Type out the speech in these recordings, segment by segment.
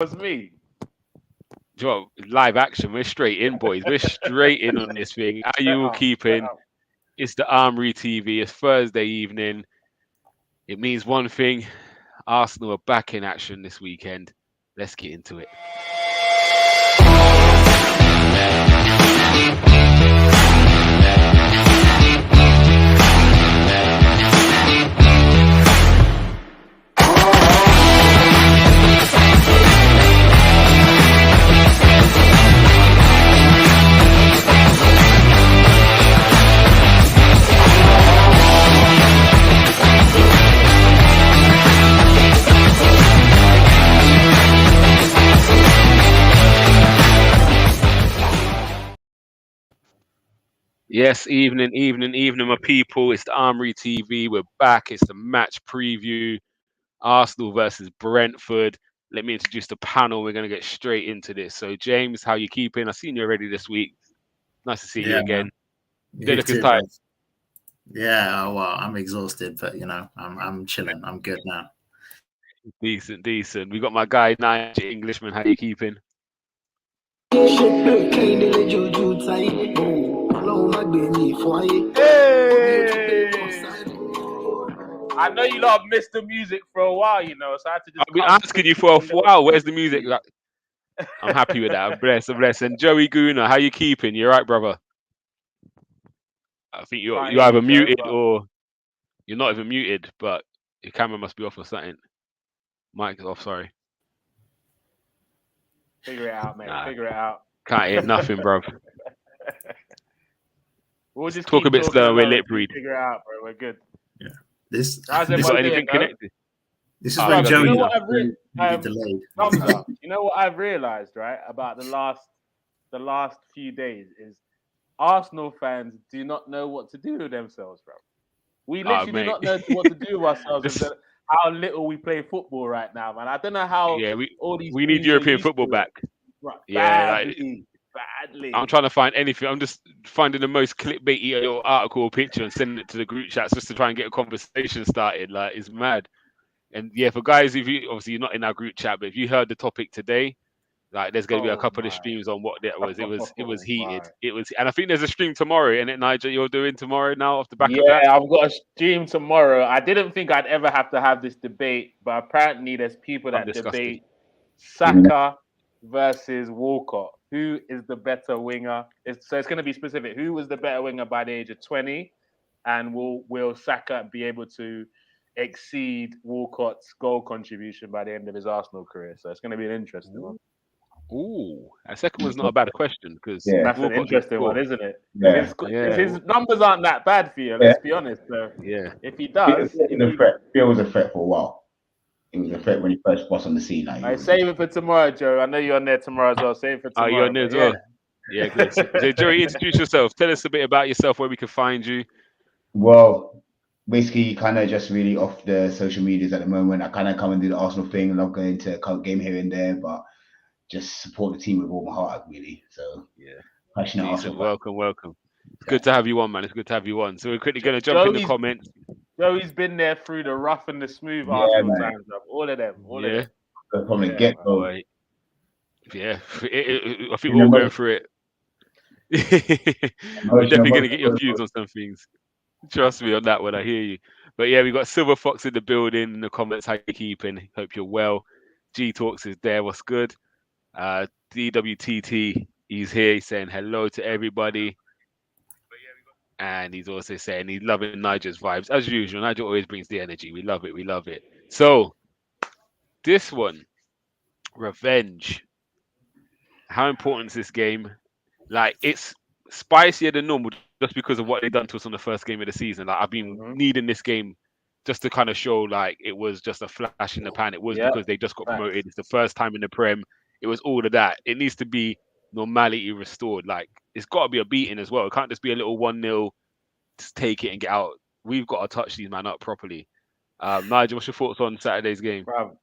was me. Do you know what? Live action. We're straight in, boys. We're straight in on this thing. How you all Set keeping? up. It's the Armory TV. It's Thursday evening. It means one thing. Arsenal are back in action this weekend. Let's get into it. Yes, evening, my people. It's the Armory TV. We're back. It's the match preview. Arsenal versus Brentford. Let me introduce the panel. We're going to get straight into this. So, James, how you keeping? I've seen you already this week. Nice to see you Yeah, again. man. Don't You look as too, tired. bro. Yeah, well, I'm exhausted, but I'm chilling. I'm good now. Decent. We got my guy, Nigel Englishman. How you keeping? Hey! I know you lot have missed the music for a while, so I had to just I've been come asking you quickly for a with a little while. Where's the sneak music? peek. Like, I'm happy with that. I'm blessed. And Joey Guna, how you keeping? You all right, brother? I think Can't you're hear either you, Joe, muted but or you're not even muted, but your camera must be off or something. Mic is off. Sorry. figure it out, mate. Nah, Figure it out. can't hear nothing, bro. We'll just Talk a keep bit talking slower. We're along lip until you read. figure it out, bro. We're good. Yeah. This How's You this got everyone is doing, anything though? connected? this is Oh, when you Bruv, got you know Joey what Guna. I've really delayed. Gumsa, you know what I've realized, right, about the last few days is Arsenal fans do not know what to do with themselves, bro. We Oh, literally do mate. not know what to do with ourselves with This, how little we play football right now, man. I don't know how yeah, all these we need teams are European used football to it. back. Right, Yeah, like I'm badly. trying to find anything. I'm just finding the most clickbaity little article or picture and sending it to the group chats just to try and get a conversation started. Like it's mad. And yeah, for guys, if you obviously you're not in our group chat, but if you heard the topic today, like there's going to be a Oh couple of my. streams on what that was. It was Oh heated. my. It was, and I think there's a stream tomorrow. And it, Nigel, you're doing tomorrow now off the back of Yeah, that. I've got a stream tomorrow. I didn't think I'd ever have to have this debate, but apparently there's people I'm that disgusted. debate Saka versus Walcott. Who is the better winger? So it's going to be specific. Who was the better winger by the age of 20? And will Saka be able to exceed Walcott's goal contribution by the end of his Arsenal career? So it's going to be an interesting one. Ooh, that second one's not a bad question because Yeah, That's an Walcott did interesting one, score. isn't it? yeah, If Yeah, his numbers aren't that bad for you, yeah. let's be honest. So yeah. if he Bill does, was a threat. Bill was a threat for a while. He was a threat when he first was on the scene. Like, he Right, was, save it for tomorrow, Joe. I know you're on there tomorrow as well. Save it for Oh, you're tomorrow. on there But as yeah, well. Yeah, good. So Joey, introduce yourself. Tell us a bit about yourself, where we can find you. well, basically kind of just really off the social medias at the moment. I kind of come and do the Arsenal thing. Love going to a game here and there, but just support the team with all my heart, really. So Yeah, passionate decent. Arsenal fan. Welcome. It's Yeah. good to have you on, man. It's good to have you on. So we're quickly going to jump in the Joey's comments. Joey's been there through the rough and the smooth Yeah, Arsenal man. times, bro. All of them. Yeah, From the Yeah, get man. go. boy. Yeah. I think In we're all going emotion, through it. We're definitely going to get your views on some things. Trust me on that one. I hear you. But yeah, we got Silver Fox in the building. In the comments, how you keeping? Hope you're well. G Talks is there. What's good? DWTT, he's here. He's saying hello to everybody. And he's also saying he's loving Nigel's vibes. As usual, Nigel always brings the energy. We love it. So, this one, revenge. How important is this game? Like, it's spicier than normal just because of what they've done to us on the first game of the season. Like, I've been Mhm. needing this game just to kind of show like it was just a flash in the pan. It was Yeah, because they just got facts. promoted. It's the first time in the Prem. It was all of that. It needs to be normality restored. Like, it's got to be a beating as well. It can't just be a little 1-0, just take it and get out. We've got to touch these man up properly. Nigel, what's your thoughts on Saturday's game? Bruv,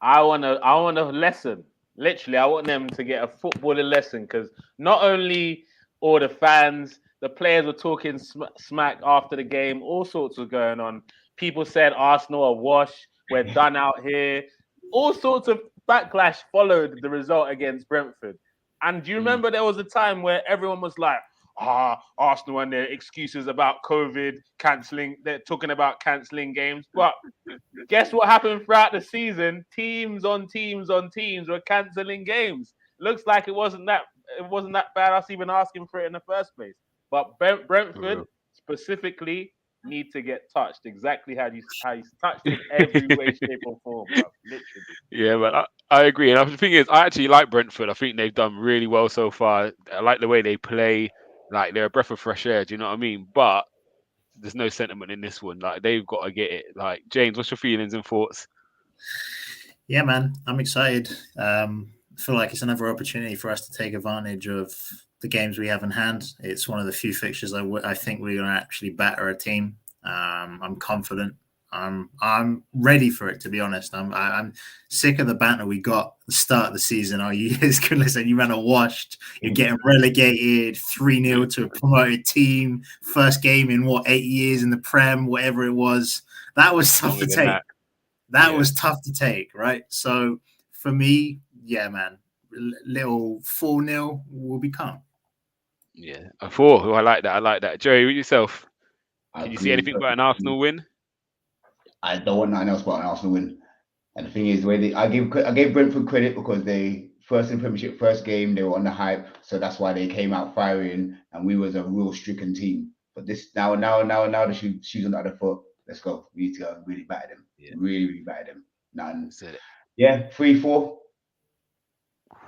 I want a lesson. Literally, I want them to get a footballing lesson because not only all the fans, the players were talking smack after the game. All sorts was going on. People said Arsenal are washed. We're done out here. All sorts of backlash followed the result against Brentford. And do you remember there was a time where everyone was like, Arsenal and their excuses about COVID cancelling, they're talking about cancelling games. But guess what happened throughout the season? Teams on teams on teams were cancelling games. Looks like it wasn't that bad us even asking for it in the first place. But Brentford specifically need to get touched exactly how you touched in every way, shape, or form, bro. Literally. Yeah, but I agree. And the thing is, I actually like Brentford. I think they've done really well so far. I like the way they play. Like, they're a breath of fresh air. Do you know what I mean? But there's no sentiment in this one. Like, they've got to get it. Like, James, what's your feelings and thoughts? Yeah, man, I'm excited. I feel like it's another opportunity for us to take advantage of the games we have in hand. It's one of the few fixtures I think we're going to actually batter a team. I'm confident. I'm ready for it, to be honest. I'm sick of the banter we got at the start of the season. Oh, you guys could listen, you ran a washed, you're getting relegated 3-0 to a promoted team, first game in 8 years in the Prem, whatever it was. That was tough to take. That was tough to take, right? So for me, yeah, man, little 4-0 will be calm. Yeah, a 4. Oh, I like that. I like that. Joey, with yourself, can you see anything but an Arsenal win? I don't want nothing else but an Arsenal win. And the thing is, the way I gave Brentford credit because they first in Premiership, first game, they were on the hype, so that's why they came out firing, and we was a real stricken team. But this now the shoes on the other foot. Let's go. We need to go and really batter them. Yeah. Really batter them. Yeah, 3-4.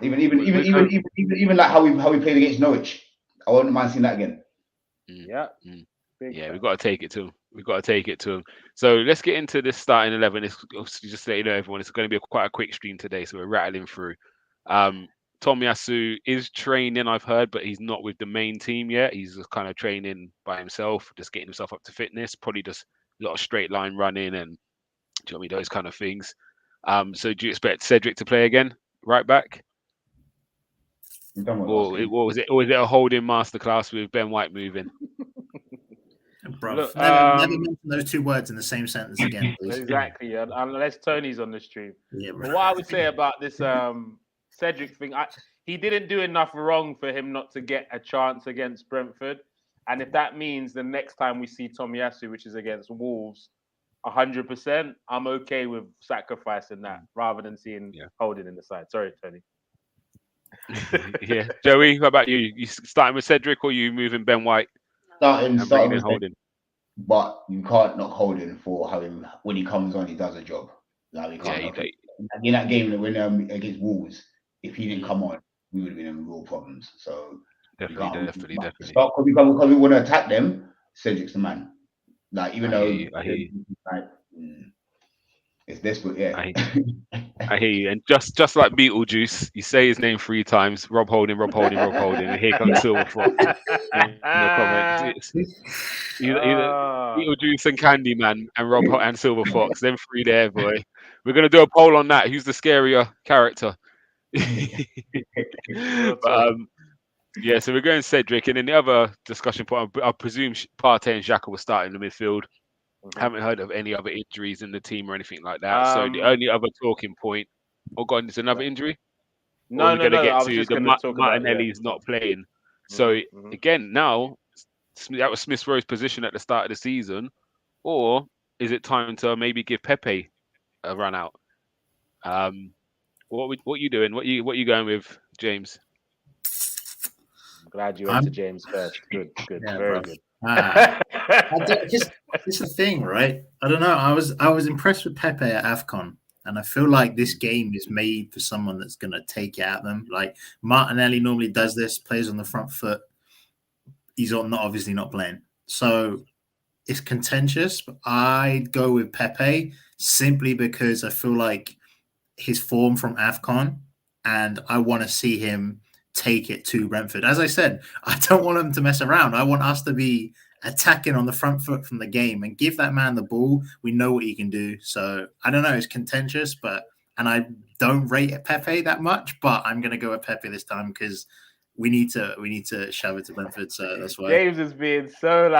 Even like how we played against Norwich. I wouldn't mind seeing that again. Yeah. Yeah, we've got to take it to him. So let's get into this starting 11. It's just to let you know, everyone, it's going to be quite a quick stream today, so we're rattling through. Tomiyasu is training, I've heard, but he's not with the main team yet. He's just kind of training by himself, just getting himself up to fitness, probably just a lot of straight line running and those kind of things. So do you expect Cedric to play again, right back? Or was it a holding masterclass with Ben White moving? Bro, never mention those two words in the same sentence again, please. Exactly, unless Tony's on the stream. Yeah, but what I would say about this Cedric thing, he didn't do enough wrong for him not to get a chance against Brentford. And if that means the next time we see Tomiyasu, which is against Wolves, 100%, I'm okay with sacrificing that rather than seeing Holding in the side. Sorry, Tony. Yeah, Joey, what about you? You starting with Cedric or you moving Ben White? Starting with Holding. But you can't knock Holding for how when he comes on, he does a job. Like, we can't in that game when against Wolves, if he didn't come on, we would have been in real problems. So definitely. Because we want to attack them, Cedric's the man. Like, even though like, it's desperate, yeah. I hear you. And just like Beetlejuice, you say his name 3 times, Rob Holding, and here comes Silver Fox. No comment. Either Beetlejuice and Candyman and Rob and Silver Fox. Them 3 there, boy. We're gonna do a poll on that. Who's the scarier character? But, yeah, so we're going Cedric, and then the other discussion point, I presume Partey and Xhaka will start in the midfield. Haven't heard of any other injuries in the team or anything like that. So the only other talking point, God, is another injury? No. I was just going to talk about Martinelli's not playing. So again, now that was Smith Rowe's position at the start of the season, or is it time to maybe give Pepe a run out? What you doing? What you going with, James? I'm glad you went to James first. Good, yeah, very good. It's a thing, right? I don't know. I was impressed with Pepe at AFCON, and I feel like this game is made for someone that's going to take it at them. Like, Martinelli normally does this, plays on the front foot. He's obviously not playing, so it's contentious. But I'd go with Pepe simply because I feel like his form from AFCON, and I want to see him take it to Brentford. As I said, I don't want him to mess around. I want us to be attacking on the front foot from the game and give that man the ball. We know what he can do. So I don't know. It's contentious, and I don't rate Pepe that much, but I'm going to go with Pepe this time because we need to shove it to Brentford. So that's why James is being so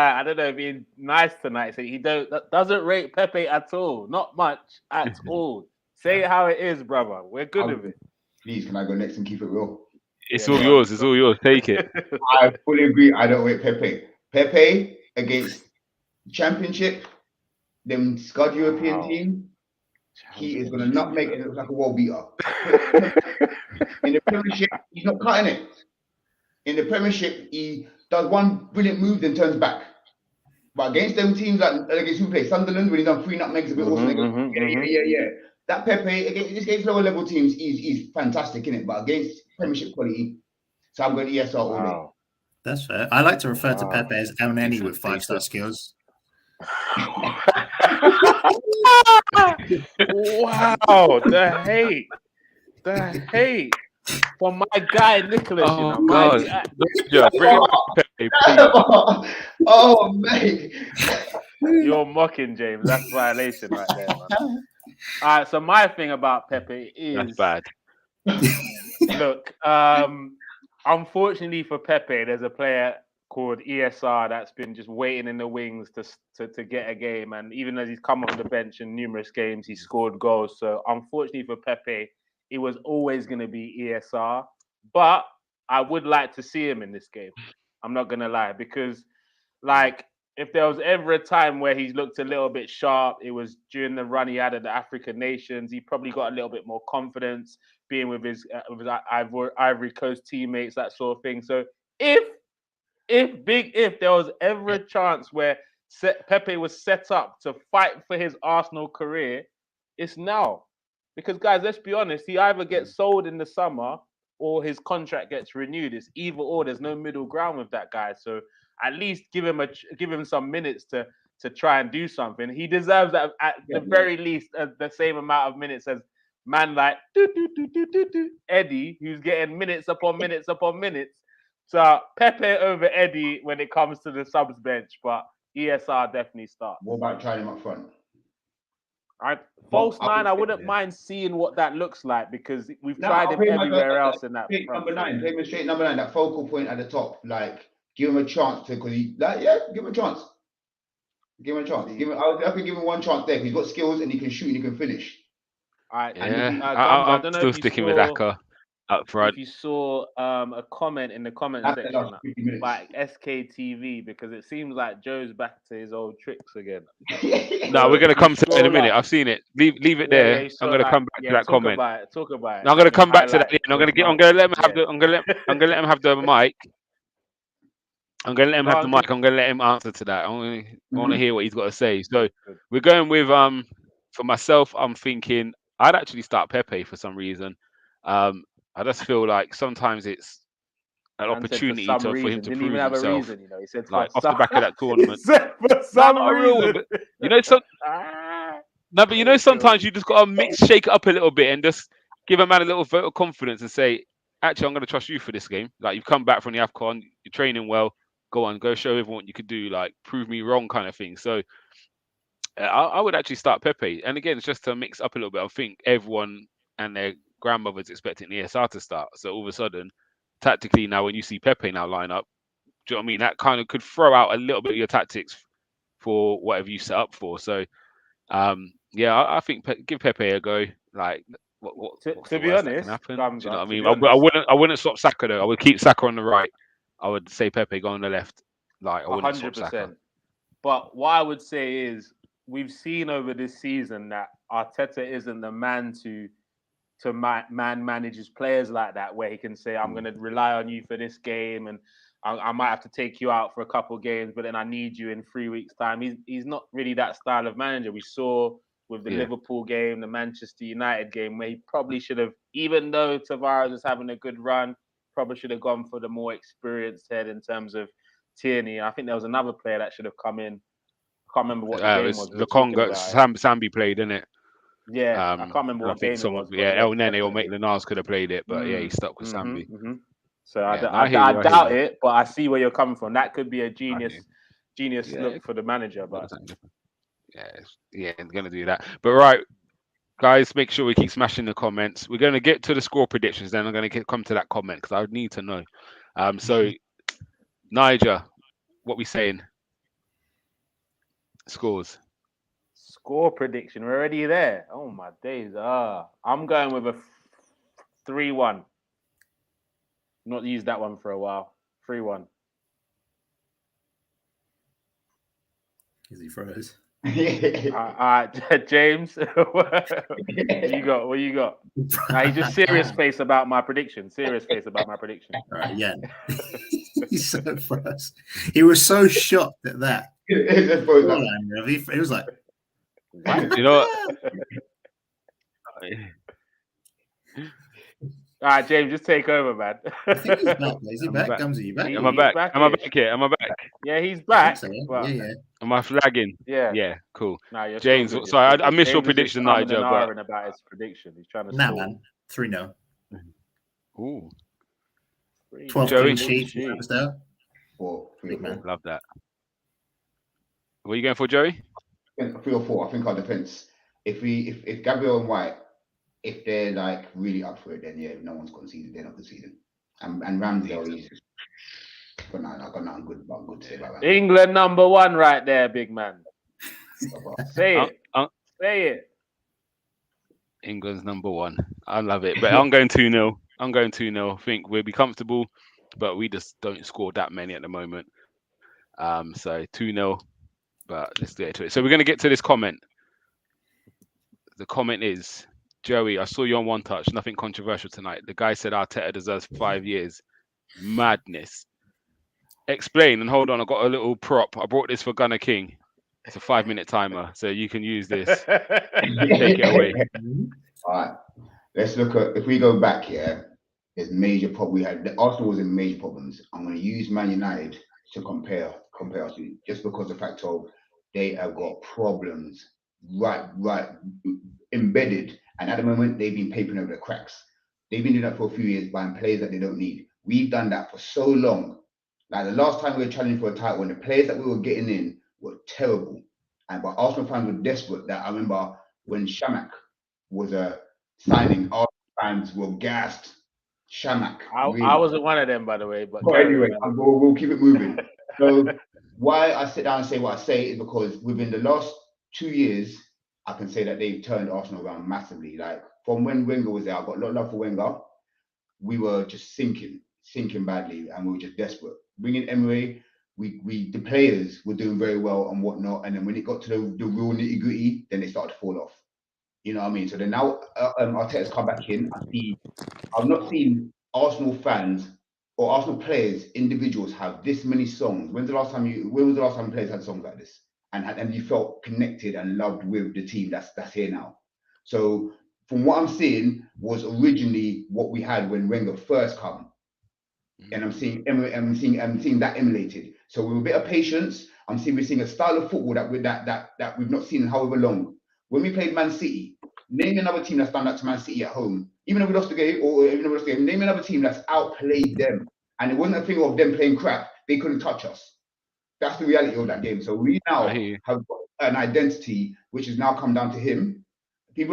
being nice tonight. So he doesn't rate Pepe at all. Not much at all. Say it how it is, brother. We're good with it. Please, can I go next and keep it real? It's all yours. It's all yours. Take it. I fully agree. I don't rate Pepe. Pepe against Championship, them Scud European team, he is going to nutmeg and it looks like a wall beater. In the Premiership, he's not cutting it. In the Premiership, he does one brilliant move, then turns back. But against them teams like against who play Sunderland, when he done 3 nutmegs a bit also, yeah. That Pepe against lower level teams, he's fantastic in it. But against Premiership quality, so I'm going to ESR all day. That's fair. I like to refer to Pepe as El Neni with 5-star skills. Wow, the hate from my guy Nicholas. Oh, you know, God. Bring it back, Pepe, oh, mate. You're mocking James. That's violation right there, man. All right, so my thing about Pepe is that's bad. Look, unfortunately for Pepe, there's a player called ESR that's been just waiting in the wings to get a game, and even as he's come off the bench in numerous games, he's scored goals. So unfortunately for Pepe, it was always going to be ESR, but I would like to see him in this game. I'm not going to lie, because like if there was ever a time where he's looked a little bit sharp, it was during the run he had at the African nations. He probably got a little bit more confidence being with his Ivory Coast teammates, that sort of thing. So if there was ever a chance where Pepe was set up to fight for his Arsenal career, it's now. Because guys, let's be honest, he either gets sold in the summer or his contract gets renewed. It's either or. There's no middle ground with that guy. So at least give him some minutes to try and do something. He deserves that at the very least the same amount of minutes as man like Eddie, who's getting minutes upon minutes upon minutes. So Pepe over Eddie when it comes to the subs bench, but ESR definitely start. What about trying him up front? False 9, I wouldn't mind seeing what that looks like, because we've tried him everywhere else in that. Number 9, play him straight number 9, that focal point at the top. Like, give him a chance give him a chance. I could give him one chance there. He's got skills and he can shoot and he can finish. All right. I'm still sticking with Aka up front. If you saw a comment in the comment section by SKTV, because it seems like Joe's back to his old tricks again. No, we're gonna come to it in a minute. I've seen it. Leave it there. I'm gonna come back to that comment. Talk about it. I'm gonna come back to that. I'm gonna let him have the mic. I'm gonna let him have the mic. I'm gonna let him answer to that. I want to hear what he's got to say. So we're going with for myself, I'm thinking I'd actually start Pepe for some reason. I just feel like sometimes it's an opportunity for him to prove himself. Reason, He said like off the back of that tournament. For some reason. But sometimes you just got to shake it up a little bit and just give a man a little vote of confidence and say, actually, I'm going to trust you for this game. Like, you've come back from the AFCON, you're training well. Go on, go show everyone what you could do. Like, prove me wrong, kind of thing. So I would actually start Pepe. And again, it's just to mix up a little bit. I think everyone and their grandmother's expecting ESR to start. So all of a sudden, tactically now, when you see Pepe now line up, do you know what I mean? That kind of could throw out a little bit of your tactics for whatever you set up for. So, I think give Pepe a go. Like, to be honest, do you know what I mean? I wouldn't swap Saka though. I would keep Saka on the right. I would say Pepe go on the left. Like, I wouldn't swap Saka. But what I would say is, we've seen over this season that Arteta isn't the man to manage his players like that, where he can say, I'm going to rely on you for this game, and I might have to take you out for a couple of games, but then I need you in 3 weeks' time. He's not really that style of manager. We saw with the Liverpool game, the Manchester United game, where he probably should have, even though Tavares was having a good run, probably should have gone for the more experienced head in terms of Tierney. I think there was another player that should have come in. I can't remember what the game was. The Congo, Sambi played, didn't it? Yeah, I can't remember what game it was. El Nene or Maitland-Niles could have played it, but he stuck with Sambi. So I doubt it, but I see where you're coming from. That could be a genius look for the manager. But I'm going to do that. But right, guys, make sure we keep smashing the comments. We're going to get to the score predictions, then I'm going to come to that comment because I would need to know. So, Niger, what we saying? Scores. Score prediction. We're already there. Oh my days. I'm going with a 3-1. Not used that one for a while. 3-1. Is he froze? James, what you got? Nah, he's just serious face about my prediction. Serious face about my prediction. All right, yeah. He's so froze. He was so shocked at that. He was like, you know what? All right, James, just take over, man. I think he's back. Is he back? Gumsa, you back? Am I back? Am I back here? Am I back? Yeah, he's back. So, but... yeah. Am I flagging? Yeah. Yeah, cool. Nah, you're James, good, sorry, I missed James your prediction, Nigel. But about his prediction, he's trying to. Nah, man, 3-0. Ooh, 12 clean sheets. Big man. Love that. What are you going for, Joey? 3 or 4. I think our defense. If Gabriel and White, if they're like really up for it, then yeah, no one's conceded. They're not conceding. And Ramsdale, he's just got nothing good to say about that. England #1 right there, big man. Say it. Say it. England's #1. I love it. But I'm going 2-0. I think we'll be comfortable, but we just don't score that many at the moment. So 2-0. But let's get to it. So we're going to get to this comment. The comment is, Joey, I saw you on One Touch. Nothing controversial tonight. The guy said Arteta deserves 5 years. Madness. Explain, and hold on, I got a little prop. I brought this for Gunner King. It's a 5-minute timer, so you can use this. Take it away. All right. Let's look at, if we go back here, there's major problem. We had Arsenal was in major problems. I'm going to use Man United to compare us to, just because the fact of they have got problems right embedded, and at the moment they've been papering over the cracks. They've been doing that for a few years, buying players that they don't need. We've done that for so long. Like the last time we were challenging for a title, when the players that we were getting in were terrible, but Arsenal fans were desperate. That I remember when Shamak was a signing, Arsenal fans were gassed. Shamak. I wasn't one of them, by the way. But anyway, we'll keep it moving. So why I sit down and say what I say is because within the last 2 years, I can say that they've turned Arsenal around massively. Like from when Wenger was there, I've got a lot of love for Wenger. We were just sinking badly, and we were just desperate. Bringing Emery, the players were doing very well and whatnot, and then when it got to the real nitty gritty, then they started to fall off. You know what I mean? So then now Arteta's come back in. I've not seen Arsenal fans or Arsenal players, individuals, have this many songs. When was the last time players had songs like this? And you felt connected and loved with the team that's here now. So from what I'm seeing was originally what we had when Wenger first come. And I'm seeing that emulated. So with a bit of patience, we're seeing a style of football that we've not seen in however long. When we played Man City, name another team that's done that to Man City at home. Even if we lost the game, name another team that's outplayed them. And it wasn't a thing of them playing crap. They couldn't touch us. That's the reality of that game. So we now have an identity which has now come down to him. The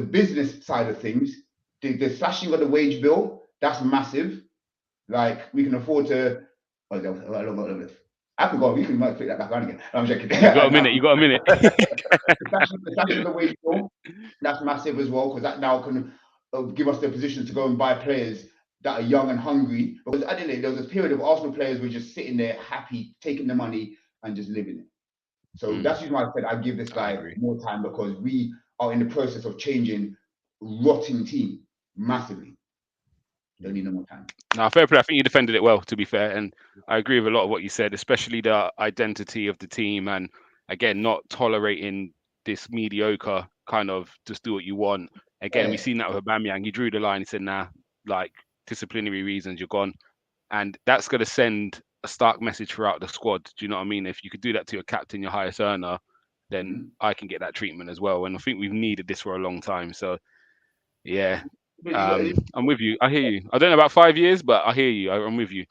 business side of things, the slashing of the wage bill, that's massive. Like we can afford to. I could go. You can might flip that back on again. I'm joking. You got a minute. The slashing of the wage bill, that's massive as well, because that now can give us the position to go and buy players that are young and hungry. Because at the end of the day, there was a period of Arsenal players were just sitting there happy, taking the money and just living it. So that's the reason why I said I give this guy more time, because we are in the process of changing rotting team massively. Don't need no more time. No, fair play. I think you defended it well, to be fair, and I agree with a lot of what you said, especially the identity of the team, and again, not tolerating this mediocre kind of just do what you want. Again, we've seen that with Aubameyang. He drew the line. He said, "Nah, like disciplinary reasons, you're gone," and that's going to send a stark message throughout the squad. Do you know what I mean? If you could do that to your captain, your highest earner, then I can get that treatment as well. And I think we've needed this for a long time. So, yeah. I'm with you. I hear you. I don't know about 5 years, but I hear you. I'm with you.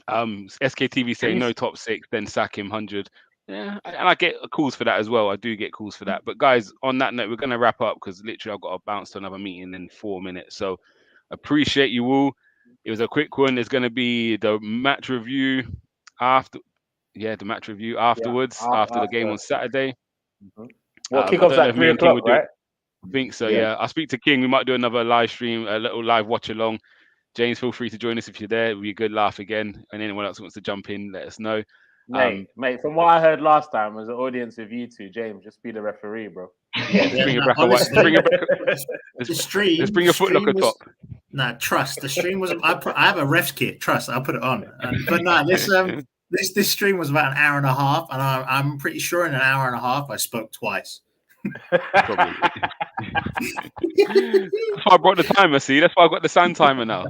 SKTV saying no top 6, then sack him 100. Yeah, and I get calls for that as well. I do get calls for that. But guys, on that note, we're going to wrap up because literally I've got to bounce to another meeting in 4 minutes. So appreciate you all. It was a quick one. There's going to be the match review after. the match review afterwards, after the game on Saturday. Well, I kickoff's don't know at if 3 me and King o'clock, will do. right? I think so. Yeah. Yeah, I'll speak to King. We might do another live stream, a little live watch along. James, feel free to join us if you're there. It'll be a good laugh again. And anyone else who wants to jump in, let us know. Mate, from what I heard last time, was an audience of you two. James, just be the referee, bro. Let's bring it back a white. Let's bring it back. The stream. Let's bring a footlocker top. Nah, trust. The stream was. I have a ref's kit. Trust. I'll put it on. But no, this stream was about an hour and a half, and I'm pretty sure in an hour and a half I spoke twice. Probably. That's why I brought the timer. See, that's why I got the sound timer now.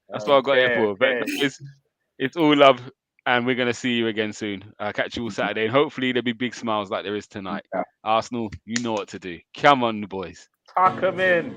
That's what I got it for. But it's all love, and we're gonna see you again soon. I'll catch you all Saturday, and hopefully there'll be big smiles like there is tonight. Arsenal, you know what to do. Come on, boys. Tuck 'em in.